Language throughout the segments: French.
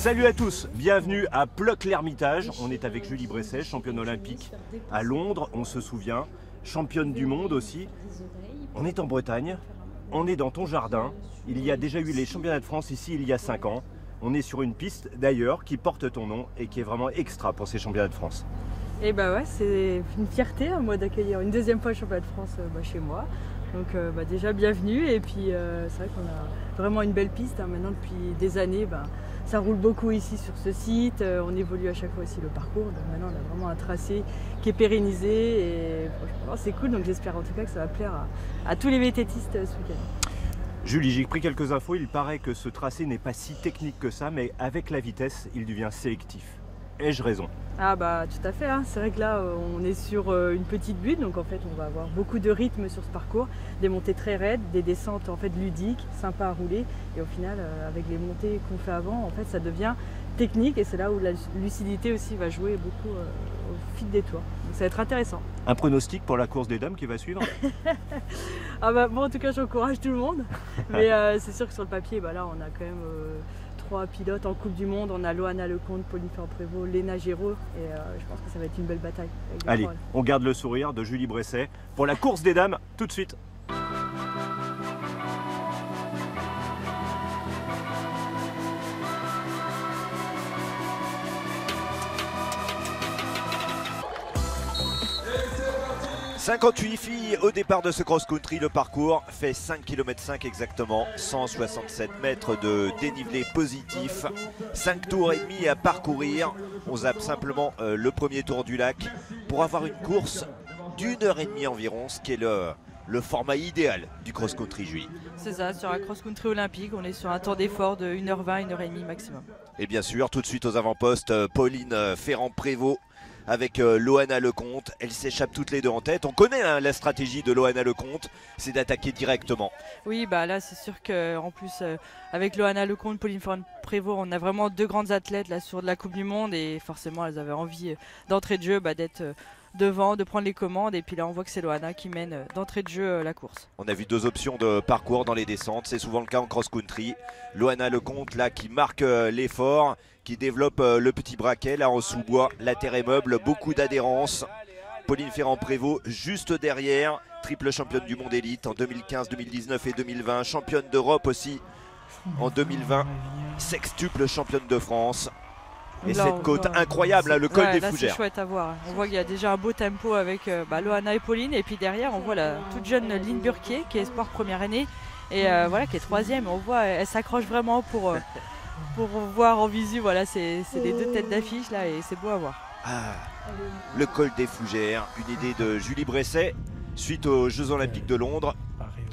Salut à tous, bienvenue à Ploc-l'Hermitage. On est avec Julie Bresset, championne olympique à Londres, on se souvient, championne du monde aussi. On est en Bretagne, on est dans ton jardin. Il y a déjà eu les championnats de France ici il y a 5 ans. On est sur une piste d'ailleurs qui porte ton nom et qui est vraiment extra pour ces championnats de France. Et bah ouais, c'est une fierté à moi d'accueillir une deuxième fois le championnat de France chez moi. Donc déjà bienvenue, et puis c'est vrai qu'on a vraiment une belle piste maintenant depuis des années. Ça roule beaucoup ici sur ce site, on évolue à chaque fois aussi le parcours, donc maintenant on a vraiment un tracé qui est pérennisé et franchement c'est cool, donc j'espère en tout cas que ça va plaire à tous les VTTistes ce week-end. Julie, j'ai pris quelques infos, il paraît que ce tracé n'est pas si technique que ça, mais avec la vitesse, il devient sélectif. Ai-je raison? Ah bah tout à fait, hein. C'est vrai que là on est sur une petite butte, donc en fait on va avoir beaucoup de rythme sur ce parcours, des montées très raides, des descentes en fait ludiques, sympas à rouler, et au final avec les montées qu'on fait avant, en fait ça devient technique, et c'est là où la lucidité aussi va jouer beaucoup au fil des tours. Donc ça va être intéressant. Un pronostic pour la course des dames qui va suivre? Ah bah bon, en tout cas j'encourage tout le monde, mais c'est sûr que sur le papier, là on a quand même 3 pilotes en Coupe du Monde. On a Loana Lecomte, Pauline Ferrand-Prévot, Léna Giraud, et je pense que ça va être une belle bataille. Allez, on garde le sourire de Julie Bresset pour la course des dames tout de suite. « 58 filles au départ de ce cross-country. Le parcours fait 5,5 km exactement, 167 mètres de dénivelé positif, 5 tours et demi à parcourir. On zappe simplement le premier tour du lac pour avoir une course d'1h30 environ, ce qui est le format idéal du cross-country, Julie. C'est ça, sur un cross-country olympique, on est sur un temps d'effort de 1h20, 1h30 maximum. Et bien sûr, tout de suite aux avant-postes, Pauline Ferrand-Prévot avec Loana Lecomte. Elles s'échappent toutes les deux en tête. On connaît la stratégie de Loana Lecomte, c'est d'attaquer directement. Oui, là c'est sûr qu'en plus avec Loana Lecomte, Pauline Ferrand-Prévot, on a vraiment deux grandes athlètes là sur de la Coupe du Monde, et forcément elles avaient envie d'entrée de jeu, d'être devant, de prendre les commandes, et puis là on voit que c'est Loana qui mène d'entrée de jeu la course. On a vu deux options de parcours dans les descentes, c'est souvent le cas en cross-country. Loana Lecomte là qui marque l'effort, qui développe le petit braquet là en sous-bois, la terre est meuble, beaucoup d'adhérence. Pauline Ferrand-Prévot juste derrière, triple championne du monde élite en 2015, 2019 et 2020, championne d'Europe aussi en 2020, sextuple championne de France. Et là, cette côte incroyable, là, le col des Fougères. C'est chouette à voir. On voit qu'il y a déjà un beau tempo avec Loana et Pauline. Et puis derrière, on voit la toute jeune Line Burquier qui est espoir première année. Et qui est troisième. On voit, elle s'accroche vraiment pour voir en visu. Voilà, c'est les deux têtes d'affiche là, et c'est beau à voir. Ah, le col des Fougères, une idée de Julie Bresset suite aux Jeux Olympiques de Londres.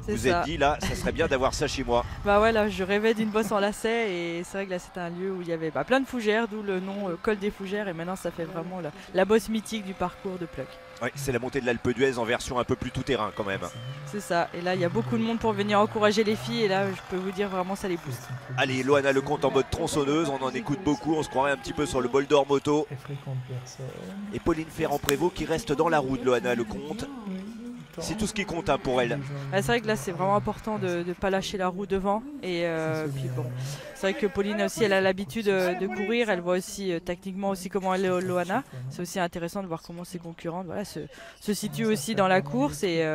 Vous êtes dit là, ça serait bien d'avoir ça chez moi. Là, je rêvais d'une bosse en lacet, et c'est vrai que là c'est un lieu où il y avait plein de fougères, d'où le nom col des Fougères, et maintenant ça fait vraiment la bosse mythique du parcours de Ploc. Oui, c'est la montée de l'Alpe d'Huez en version un peu plus tout-terrain quand même. C'est ça, et là il y a beaucoup de monde pour venir encourager les filles, et là je peux vous dire vraiment ça les booste. Allez, Loana Lecomte en mode tronçonneuse, on en écoute beaucoup, on se croirait un petit peu sur le bol d'or moto. Et Pauline Ferrand-Prévôt qui reste dans la roue de Loana Lecomte. C'est tout ce qui compte pour elle. C'est vrai que là c'est vraiment important de ne pas lâcher la roue devant, et puis bon, c'est vrai que Pauline aussi elle a l'habitude de courir, elle voit aussi tactiquement aussi comment elle est Loana. C'est aussi intéressant de voir comment ses concurrentes se situent aussi dans la course, et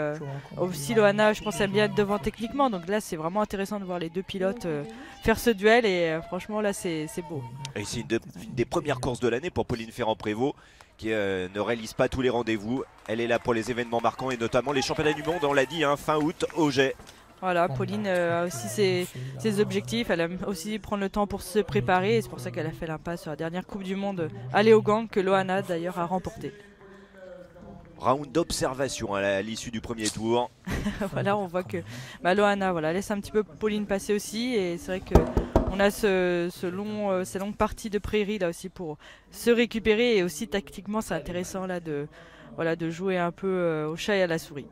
aussi Loana je pense aime bien être devant techniquement, donc là c'est vraiment intéressant de voir les deux pilotes faire ce duel, et franchement là c'est beau. Et c'est une des premières courses de l'année pour Pauline Ferrand-Prévôt, qui ne réalise pas tous les rendez-vous. Elle est là pour les événements marquants, et notamment les championnats du monde, on l'a dit, fin août, au Jet. Voilà, Pauline a aussi ses objectifs, elle aime aussi prendre le temps pour se préparer, et c'est pour ça qu'elle a fait l'impasse sur la dernière Coupe du Monde à Léogang, que Loana d'ailleurs a remporté. Round d'observation à l'issue du premier tour. Voilà, on voit que Loana laisse un petit peu Pauline passer aussi, et c'est vrai que on a ces longues parties de prairie là aussi pour se récupérer, et aussi tactiquement c'est intéressant là de jouer un peu au chat et à la souris.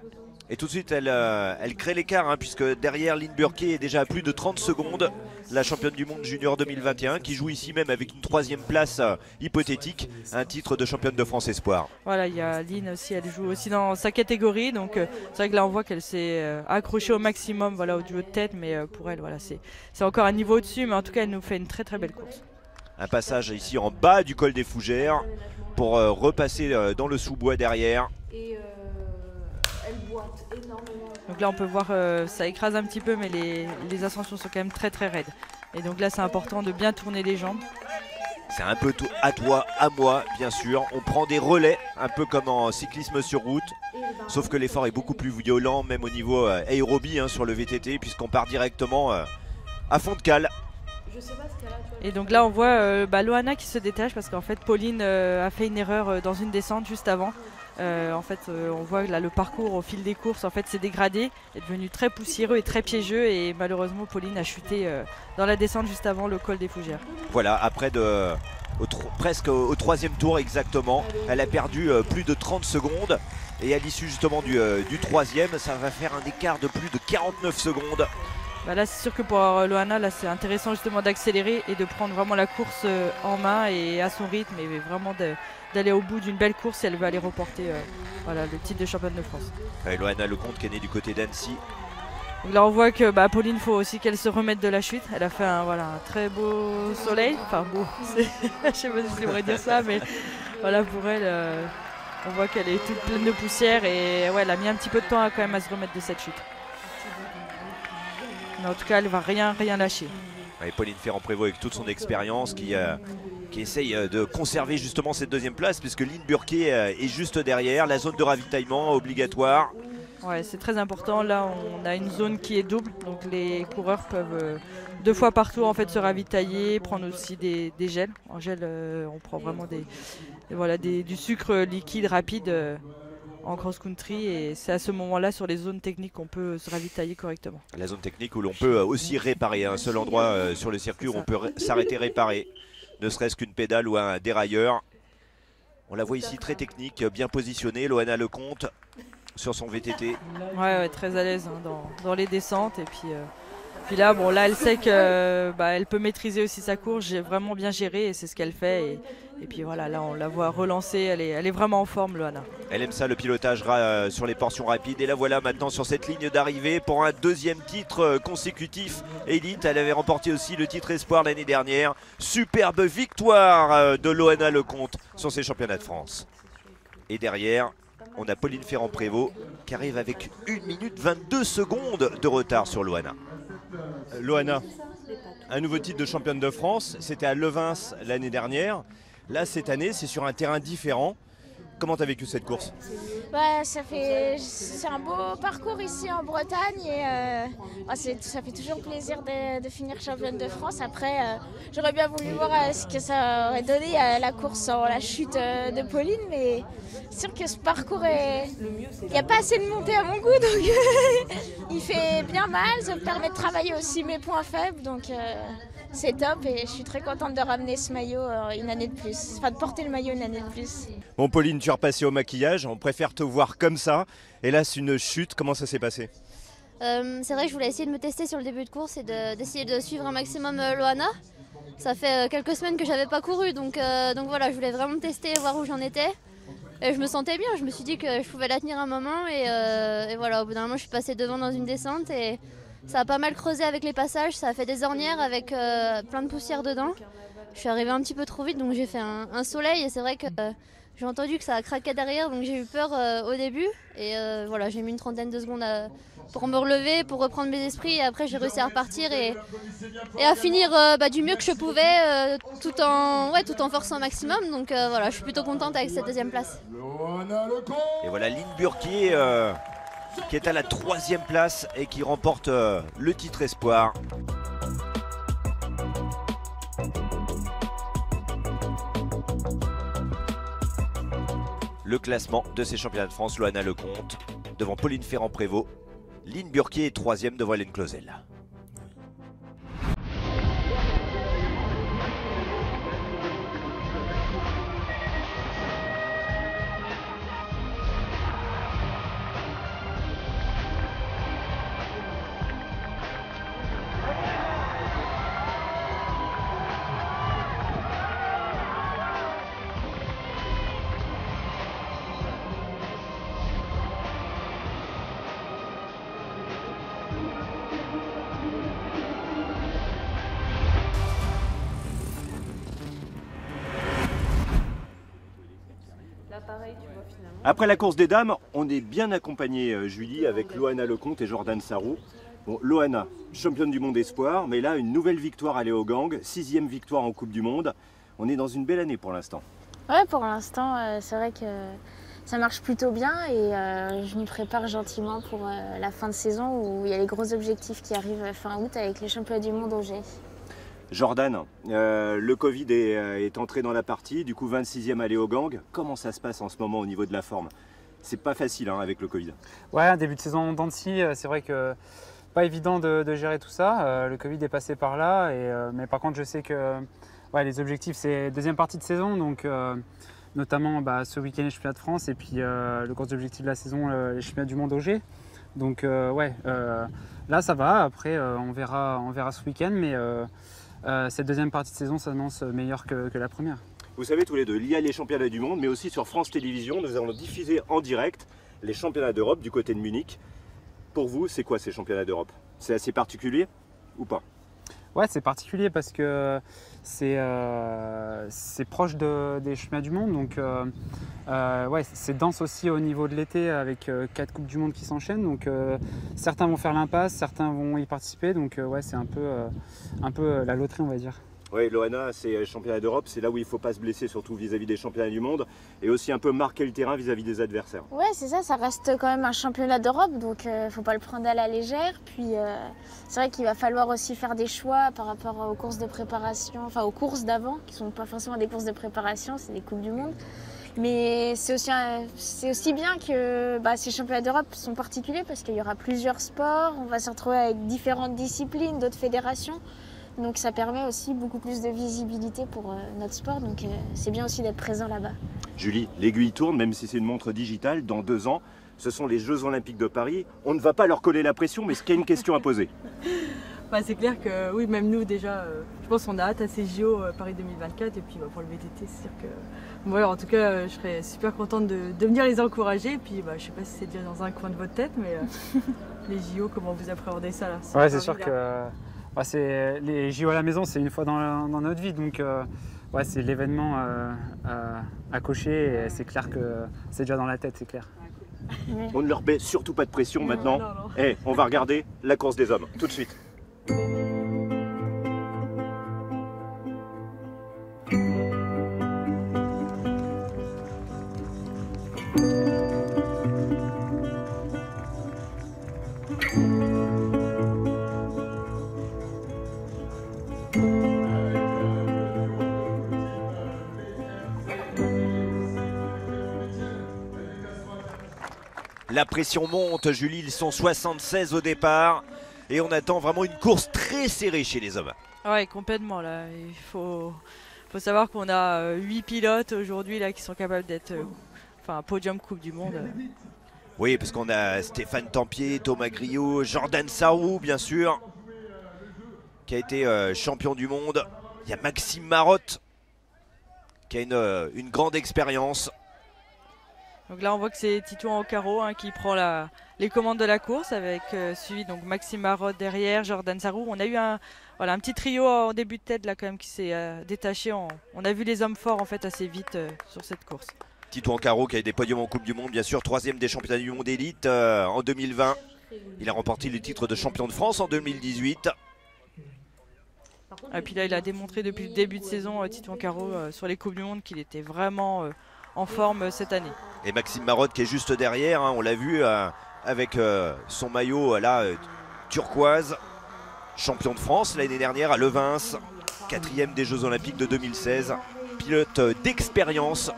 Et tout de suite elle crée l'écart, puisque derrière Line Burquier est déjà à plus de 30 secondes. La championne du monde junior 2021 qui joue ici même avec une 3e place hypothétique, un titre de championne de France espoir. Voilà, il y a Line aussi, elle joue aussi dans sa catégorie, donc c'est vrai que là on voit qu'elle s'est accrochée au maximum au duo de tête, mais pour elle c'est encore un niveau au-dessus, mais en tout cas elle nous fait une très très belle course. Un passage ici en bas du col des Fougères pour repasser dans le sous-bois derrière. Et elle boite énormément. Donc là on peut voir, ça écrase un petit peu, mais les ascensions sont quand même très très raides. Et donc là c'est important de bien tourner les jambes. C'est un peu tout à toi, à moi, bien sûr. On prend des relais, un peu comme en cyclisme sur route. Sauf que l'effort est beaucoup plus violent, même au niveau aérobie sur le VTT, puisqu'on part directement à fond de cale. Je sais pas ce qu'elle a, tu vois. Et donc là on voit Loana qui se détache parce qu'en fait Pauline a fait une erreur dans une descente juste avant. On voit là le parcours au fil des courses en fait c'est dégradé, est devenu très poussiéreux et très piégeux et malheureusement Pauline a chuté dans la descente juste avant le col des Fougères. Voilà, après presque au troisième tour exactement, elle a perdu plus de 30 secondes et à l'issue justement du troisième, ça va faire un écart de plus de 49 secondes. Bah là c'est sûr que pour Loana là c'est intéressant justement d'accélérer et de prendre vraiment la course en main et à son rythme et vraiment d'aller au bout d'une belle course si elle veut aller remporter le titre de championne de France. Loana Lecomte qui est née du côté d'Annecy. Donc là on voit que Pauline faut aussi qu'elle se remette de la chute. Elle a fait un très beau soleil, enfin beau, je sais pas si je devrais dire ça mais voilà pour elle on voit qu'elle est toute pleine de poussière et ouais, elle a mis un petit peu de temps quand même à se remettre de cette chute. Mais en tout cas elle va rien lâcher. Et Pauline Ferrand-Prévot avec toute son expérience qui essaye de conserver justement cette deuxième place puisque Line Burquet est juste derrière, la zone de ravitaillement obligatoire. Ouais, c'est très important, là on a une zone qui est double, donc les coureurs peuvent 2 fois par tour en fait se ravitailler, prendre aussi des gels. En gel on prend vraiment du sucre liquide rapide en cross-country et c'est à ce moment-là sur les zones techniques qu'on peut se ravitailler correctement. La zone technique où l'on peut aussi réparer, un seul endroit sur le circuit où on peut s'arrêter réparer, ne serait-ce qu'une pédale ou un dérailleur. On la voit ici très technique, bien positionnée, Loana Lecomte sur son VTT. Ouais, très à l'aise dans les descentes et puis là, là elle sait qu'elle peut maîtriser aussi sa course, j'ai vraiment bien géré et c'est ce qu'elle fait. Et puis voilà, là on la voit relancer, elle est vraiment en forme Loana. Elle aime ça le pilotage sur les portions rapides et la voilà maintenant sur cette ligne d'arrivée pour un deuxième titre consécutif élite. Elle avait remporté aussi le titre espoir l'année dernière. Superbe victoire de Loana Lecomte sur ces championnats de France. Et derrière, on a Pauline Ferrand-Prévot qui arrive avec 1 minute 22 secondes de retard sur Loana. Loana, un nouveau titre de championne de France, c'était à Levins l'année dernière. Là, cette année, c'est sur un terrain différent. Comment tu as vécu cette course? C'est un beau parcours ici en Bretagne et ça fait toujours plaisir de finir championne de France. Après, j'aurais bien voulu voir ce que ça aurait donné à la course en la chute de Pauline, mais c'est sûr que ce parcours il n'y a pas assez de montée à mon goût, donc il fait bien mal. Ça me permet de travailler aussi mes points faibles, donc c'est top et je suis très contente de ramener ce maillot une année de plus, enfin de porter le maillot une année de plus. Bon Pauline, tu es repassée au maquillage, on préfère te voir comme ça. Et là c'est une chute, comment ça s'est passé? C'est vrai que je voulais essayer de me tester sur le début de course et d'essayer de suivre un maximum Loana. Ça fait quelques semaines que j'avais pas couru, donc voilà, je voulais vraiment me tester et voir où j'en étais. Et je me sentais bien, je me suis dit que je pouvais la tenir un moment et voilà, au bout d'un moment je suis passée devant dans une descente et ça a pas mal creusé avec les passages, ça a fait des ornières avec plein de poussière dedans. Je suis arrivée un petit peu trop vite donc j'ai fait un soleil et c'est vrai que j'ai entendu que ça a craqué derrière donc j'ai eu peur au début et voilà, j'ai mis une trentaine de secondes pour me relever, pour reprendre mes esprits et après j'ai réussi à repartir et à finir du mieux que je pouvais tout en forçant au maximum donc voilà, je suis plutôt contente avec cette deuxième place. Et voilà Line Burquet qui est à la 3e place et qui remporte le titre espoir. Le classement de ces championnats de France, Loana Lecomte devant Pauline Ferrand-Prévot. Line Burquet est 3e devant Hélène Clausel. pareil, tu vois, finalement. Après la course des dames, on est bien accompagné, Julie, avec Loana Lecomte et Jordan Sarrou. Bon, Loana, championne du monde espoir, mais là, une nouvelle victoire à Léogang, 6e victoire en Coupe du Monde. On est dans une belle année pour l'instant. Ouais, pour l'instant, c'est vrai que ça marche plutôt bien et je m'y prépare gentiment pour la fin de saison où il y a les gros objectifs qui arrivent fin août avec les championnats du monde au G. Jordan, le Covid est entré dans la partie, du coup 26e à Léogang. Comment ça se passe en ce moment au niveau de la forme? C'est pas facile hein, avec le Covid. Ouais, un début de saison en dents de scie, c'est vrai que pas évident de gérer tout ça. Le Covid est passé par là, mais par contre je sais que ouais, les objectifs c'est deuxième partie de saison, donc notamment ce week-end les championnats de France et puis le gros objectif de la saison, les championnats du monde au G. Donc là ça va, après on verra ce week-end, mais cette deuxième partie de saison s'annonce meilleure que la première. Vous savez tous les deux, il y a les championnats du monde, mais aussi sur France Télévisions, nous allons diffuser en direct les championnats d'Europe du côté de Munich. Pour vous, c'est quoi ces championnats d'Europe? C'est assez particulier ou pas? Ouais, c'est particulier parce que c'est proche des championnats du monde, donc ouais, c'est dense aussi au niveau de l'été avec 4 Coupes du Monde qui s'enchaînent, donc certains vont faire l'impasse, certains vont y participer, donc ouais, c'est un peu la loterie on va dire. Oui, Loana, c'est championnat d'Europe, c'est là où il ne faut pas se blesser, surtout vis-à-vis des championnats du monde, et aussi un peu marquer le terrain vis-à-vis des adversaires. Ouais, c'est ça, ça reste quand même un championnat d'Europe, donc faut pas le prendre à la légère. Puis c'est vrai qu'il va falloir aussi faire des choix par rapport aux courses de préparation, enfin aux courses d'avant, qui sont pas forcément des courses de préparation, c'est des Coupes du Monde. Mais c'est aussi bien que ces championnats d'Europe sont particuliers parce qu'il y aura plusieurs sports, on va se retrouver avec différentes disciplines, d'autres fédérations. Donc ça permet aussi beaucoup plus de visibilité pour notre sport, donc c'est bien aussi d'être présent là-bas. Julie, l'aiguille tourne, même si c'est une montre digitale, dans 2 ans, ce sont les Jeux Olympiques de Paris. On ne va pas leur coller la pression, mais est-ce qu'il y a une question à poser? C'est clair que oui, même nous déjà, je pense qu'on a hâte à ces JO Paris 2024 et puis pour le VTT, c'est sûr que... Bon, en tout cas, je serais super contente de venir les encourager et puis je sais pas si c'est déjà dans un coin de votre tête, mais les JO, comment vous appréhendez ça là? Ouais, c'est sûr que... les JO à la maison, c'est une fois dans notre vie, donc ouais, c'est l'événement à cocher et c'est clair que c'est déjà dans la tête, c'est clair. On ne leur met surtout pas de pression maintenant. Non. On va regarder la course des hommes, tout de suite. La pression monte, Julie, ils sont 76 au départ et on attend vraiment une course très serrée chez les hommes. Ouais, complètement là. Il faut savoir qu'on a 8 pilotes aujourd'hui là qui sont capables d'être podium Coupe du Monde. Oui, parce qu'on a Stéphane Tempier, Thomas Griot, Jordan Sarrou bien sûr, qui a été champion du monde. Il y a Maxime Marotte qui a une grande expérience. Donc là on voit que c'est Titouan Occaro qui prend les commandes de la course avec suivi donc Maxime Marotte derrière, Jordan Sarrou. On a eu un petit trio en début de tête là quand même qui s'est détaché. On a vu les hommes forts en fait assez vite sur cette course. Titouan Occaro qui a eu des podiums en Coupe du Monde bien sûr, 3e des championnats du monde élite en 2020. Il a remporté le titre de champion de France en 2018. Et puis là il a démontré depuis le début de saison Titouan Occaro sur les Coupes du Monde qu'il était vraiment en forme cette année. Et Maxime Marotte qui est juste derrière, on l'a vu avec son maillot turquoise, champion de France l'année dernière à Levins, 4e des Jeux Olympiques de 2016, pilote d'expérience.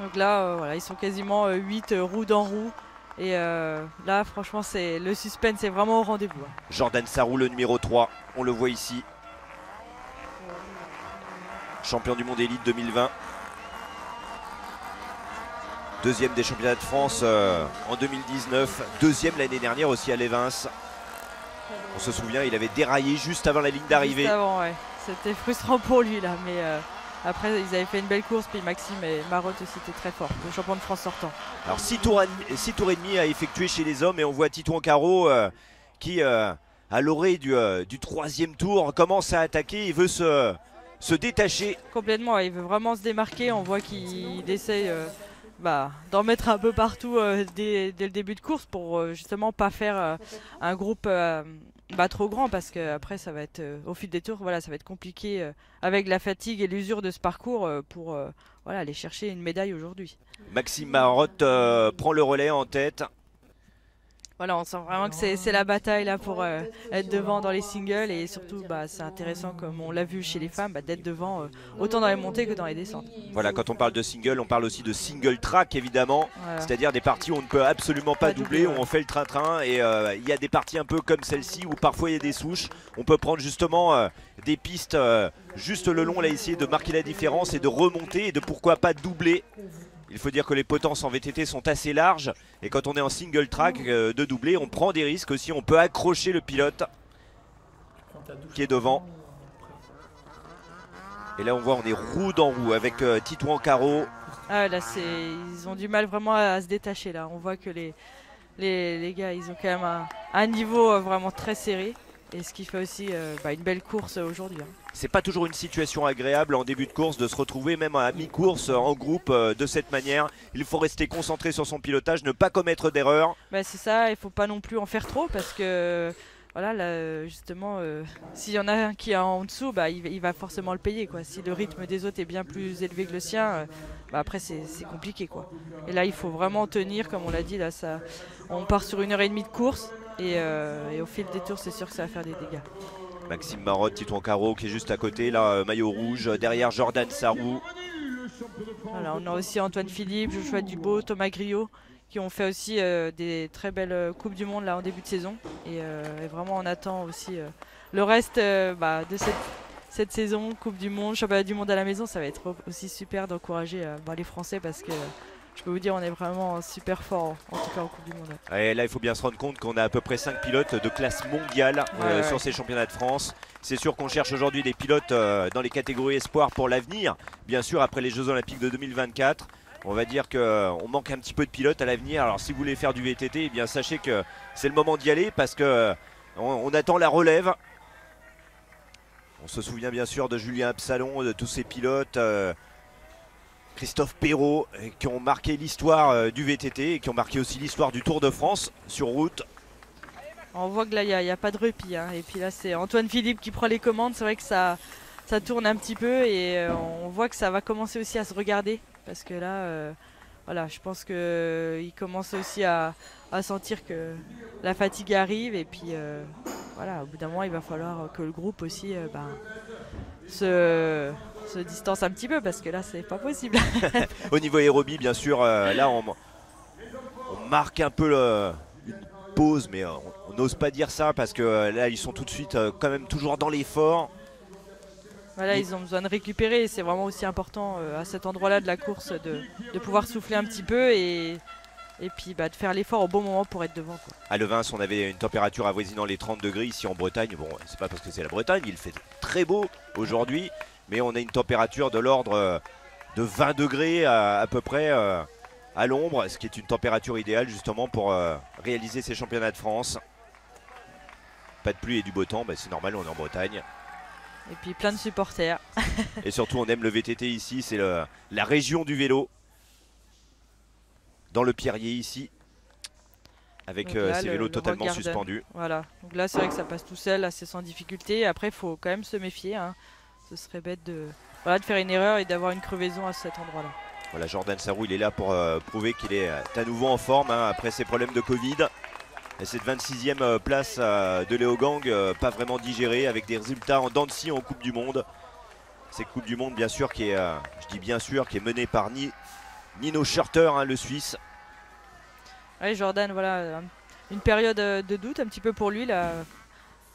Donc là ils sont quasiment 8 roue dans roue et là franchement le suspense est vraiment au rendez-vous. Jordan Sarrou le numéro 3, on le voit ici. Champion du monde élite 2020. 2e des championnats de France en 2019. 2e l'année dernière aussi à Levins. On se souvient, il avait déraillé juste avant la ligne d'arrivée. Juste avant, ouais. C'était frustrant pour lui là. Mais après, ils avaient fait une belle course. Puis Maxime et Marotte aussi étaient très forts. Le champion de France sortant. Alors 6 tours et demi à effectuer chez les hommes. Et on voit Titouan Occaro qui, à l'orée du 3e tour, commence à attaquer. Il veut se se détacher. Complètement, ouais, il veut vraiment se démarquer. On voit qu'il essaye d'en mettre un peu partout dès le début de course pour justement pas faire un groupe trop grand, parce qu'après ça va être au fil des tours, voilà, ça va être compliqué avec la fatigue et l'usure de ce parcours pour aller chercher une médaille aujourd'hui. Maxime Marotte prend le relais en tête. Voilà, on sent vraiment que c'est la bataille là pour être devant dans les singles, et surtout c'est intéressant, comme on l'a vu chez les femmes, d'être devant autant dans les montées que dans les descentes. Voilà, quand on parle de single, on parle aussi de single track évidemment, Voilà. c'est-à-dire des parties où on ne peut absolument pas doubler, où on fait le train-train, et il y a des parties un peu comme celle-ci où parfois il y a des souches. On peut prendre justement des pistes juste le long, là, essayer de marquer la différence et de remonter et de pourquoi pas doubler. Il faut dire que les potences en VTT sont assez larges, et quand on est en single track, de doubler, on prend des risques aussi. On peut accrocher le pilote qui est devant. Et là on voit, on est roue dans roue avec Titouan Caro. Ah, là ils ont du mal vraiment à se détacher là. On voit que les gars, ils ont quand même un niveau vraiment très serré, et ce qui fait aussi une belle course aujourd'hui. C'est pas toujours une situation agréable en début de course de se retrouver même à mi-course en groupe de cette manière. Il faut rester concentré sur son pilotage, ne pas commettre d'erreurs. C'est ça, il faut pas non plus en faire trop, parce que voilà, là, justement, s'il y en a un qui est en dessous, il va forcément le payer, quoi. Si le rythme des autres est bien plus élevé que le sien, après c'est compliqué, quoi. Et là il faut vraiment tenir, comme on l'a dit, là, on part sur 1h30 de course, et au fil des tours c'est sûr que ça va faire des dégâts. Maxime Marotte, Titouan Caro qui est juste à côté, là, maillot rouge, derrière Jordan Sarrou. Voilà, on a aussi Antoine Philippe, Joshua Dubo, Thomas Griot, qui ont fait aussi des très belles Coupes du Monde là en début de saison, et vraiment on attend aussi le reste de cette saison, Coupe du Monde, Championnat du Monde à la maison. Ça va être aussi super d'encourager les Français, parce que je peux vous dire, on est vraiment super fort, en tout cas en Coupe du Monde. Et là il faut bien se rendre compte qu'on a à peu près 5 pilotes de classe mondiale sur ces championnats de France. C'est sûr qu'on cherche aujourd'hui des pilotes dans les catégories espoirs pour l'avenir. Bien sûr, après les Jeux Olympiques de 2024, on va dire qu'on manque un petit peu de pilotes à l'avenir. Alors si vous voulez faire du VTT, eh bien sachez que c'est le moment d'y aller, parce que on attend la relève. On se souvient bien sûr de Julien Absalon, de tous ces pilotes, Christophe Perrault, qui ont marqué l'histoire du VTT et qui ont marqué aussi l'histoire du Tour de France sur route. On voit que là il n'y a pas de répit, hein. Et puis là c'est Antoine Philippe qui prend les commandes. C'est vrai que ça tourne un petit peu, et on voit que ça va commencer aussi à se regarder, parce que là je pense qu'il commence aussi à sentir que la fatigue arrive, et puis au bout d'un moment il va falloir que le groupe aussi se distance un petit peu, parce que là c'est pas possible. Au niveau aérobie, bien sûr, là on marque un peu une pause, mais on n'ose pas dire ça, parce que là ils sont tout de suite quand même toujours dans l'effort. Voilà, ils ont besoin de récupérer, et c'est vraiment aussi important à cet endroit-là de la course de pouvoir souffler un petit peu, et puis de faire l'effort au bon moment pour être devant, quoi. À Levins, on avait une température avoisinant les 30 degrés. Ici en Bretagne, bon, c'est pas parce que c'est la Bretagne, il fait très beau aujourd'hui, mais on a une température de l'ordre de 20 degrés à peu près à l'ombre, ce qui est une température idéale justement pour réaliser ces championnats de France. Pas de pluie et du beau temps, c'est normal, on est en Bretagne. Et puis plein de supporters. Et surtout on aime le VTT ici, c'est la région du vélo. Dans le Pierrier ici, avec ces vélos totalement suspendus. Voilà, donc là c'est vrai que ça passe tout seul, là c'est sans difficulté. Après il faut quand même se méfier, hein. Ce serait bête de faire une erreur et d'avoir une crevaison à cet endroit-là. Voilà, Jordan Sarrou, il est là pour prouver qu'il est à nouveau en forme, hein, après ses problèmes de Covid. Et cette 26e place de Léo Gang, pas vraiment digérée, avec des résultats en dents de scie en Coupe du Monde. Cette Coupe du Monde, bien sûr, qui est, je dis bien sûr, qui est menée par Nino Schurter, hein, le Suisse. Oui, Jordan, voilà, une période de doute un petit peu pour lui là.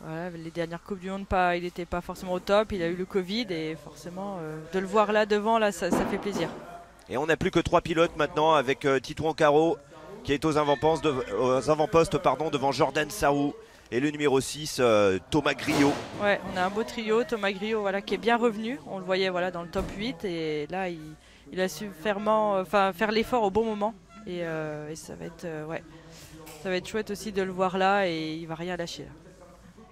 Voilà, les dernières Coupes du Monde, il n'était pas forcément au top, il a eu le Covid, et forcément de le voir là devant, là, ça fait plaisir. Et on n'a plus que 3 pilotes maintenant, avec Titouan Caro qui est aux avant-postes devant Jordan Sarrou et le numéro 6, Thomas Griot. Ouais, on a un beau trio, Thomas Griot, voilà, qui est bien revenu, on le voyait dans le top 8, et là il a su faire l'effort au bon moment, et ça va être ça va être chouette aussi de le voir là, et il va rien lâcher là.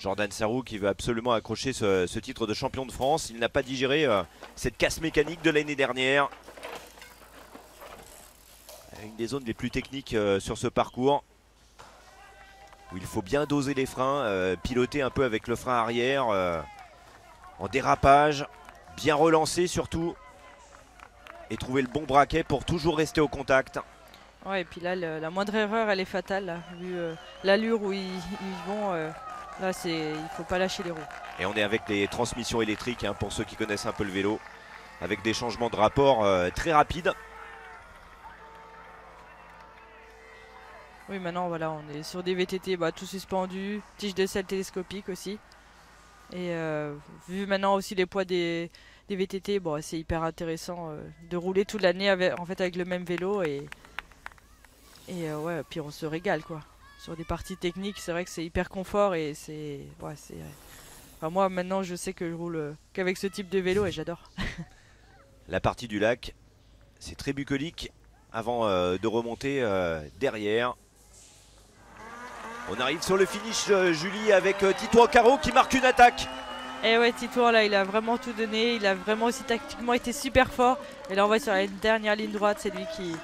Jordan Sarrou qui veut absolument accrocher ce titre de champion de France. Il n'a pas digéré cette casse mécanique de l'année dernière. Une des zones les plus techniques sur ce parcours, où il faut bien doser les freins, piloter un peu avec le frein arrière, en dérapage, bien relancer surtout, et trouver le bon braquet pour toujours rester au contact. Ouais, et puis là, la moindre erreur, elle est fatale, là, vu l'allure où ils vont. Là, il ne faut pas lâcher les roues. Et on est avec les transmissions électriques, hein, pour ceux qui connaissent un peu le vélo, avec des changements de rapport très rapides. Oui, maintenant, voilà, on est sur des VTT tout suspendus, tige de selle télescopique aussi. Et vu maintenant aussi les poids des VTT, bon, c'est hyper intéressant de rouler toute l'année avec le même vélo. Et ouais, puis on se régale, quoi. Sur des parties techniques, c'est vrai que c'est hyper confort et c'est... Ouais, enfin, moi, maintenant, je sais que je roule qu'avec ce type de vélo et j'adore. La partie du lac, c'est très bucolique avant de remonter derrière. On arrive sur le finish, Julie, avec Titouan Caro qui marque une attaque. Et ouais, Titouan, là, il a vraiment tout donné. Il a vraiment aussi tactiquement été super fort. Et là, on voit sur la dernière ligne droite, c'est lui qui...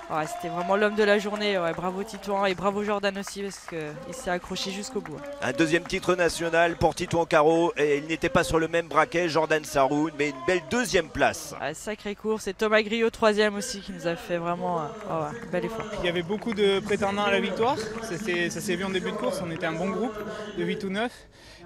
Ouais, c'était vraiment l'homme de la journée. Ouais, bravo Titouan et bravo Jordan aussi parce qu'il s'est accroché jusqu'au bout. Un deuxième titre national pour Titouan Caro. Et il n'était pas sur le même braquet, Jordan Sarrou, mais une belle deuxième place. Ouais, sacrée course. Et Thomas Griot, troisième aussi, qui nous a fait vraiment un bel effort. Il y avait beaucoup de prétendants à la victoire. Ça s'est vu en début de course. On était un bon groupe de 8 ou 9.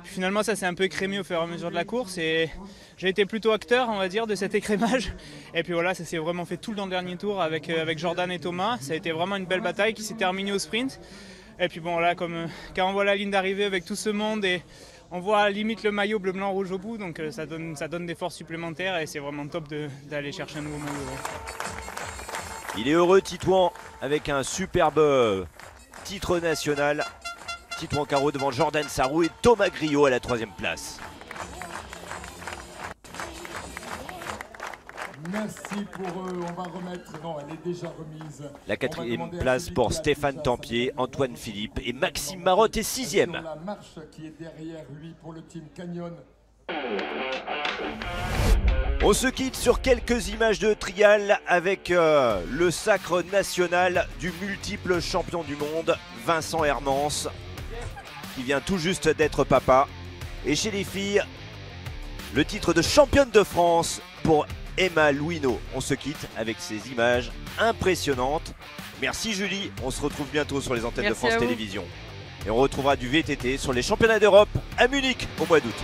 Finalement, ça s'est un peu écrémé au fur et à mesure de la course. Et j'ai été plutôt acteur, on va dire, de cet écrémage. Et puis voilà, ça s'est vraiment fait tout le dernier tour avec Jordan et Thomas. Ça a été vraiment une belle bataille qui s'est terminée au sprint. Et puis bon, là, quand on voit la ligne d'arrivée avec tout ce monde et on voit limite le maillot bleu, blanc, rouge au bout. Donc ça donne des forces supplémentaires et c'est vraiment top d'aller chercher un nouveau maillot. Il est heureux, Titouan, avec un superbe titre national. Titouan Caro devant Jordan Sarrou et Thomas Griot à la troisième place. Merci pour eux, on va remettre, non elle est déjà remise. La quatrième place pour Stéphane Tempier, Antoine Philippe et Maxime Marotte est sixième. La marche qui est derrière lui pour le team Canyon. On se quitte sur quelques images de trial avec le sacre national du multiple champion du monde, Vincent Hermance, qui vient tout juste d'être papa. Et chez les filles, le titre de championne de France pour Emma Louineau. On se quitte avec ces images impressionnantes. Merci Julie, on se retrouve bientôt sur les antennes de France Télévisions. Et on retrouvera du VTT sur les championnats d'Europe à Munich au mois d'août.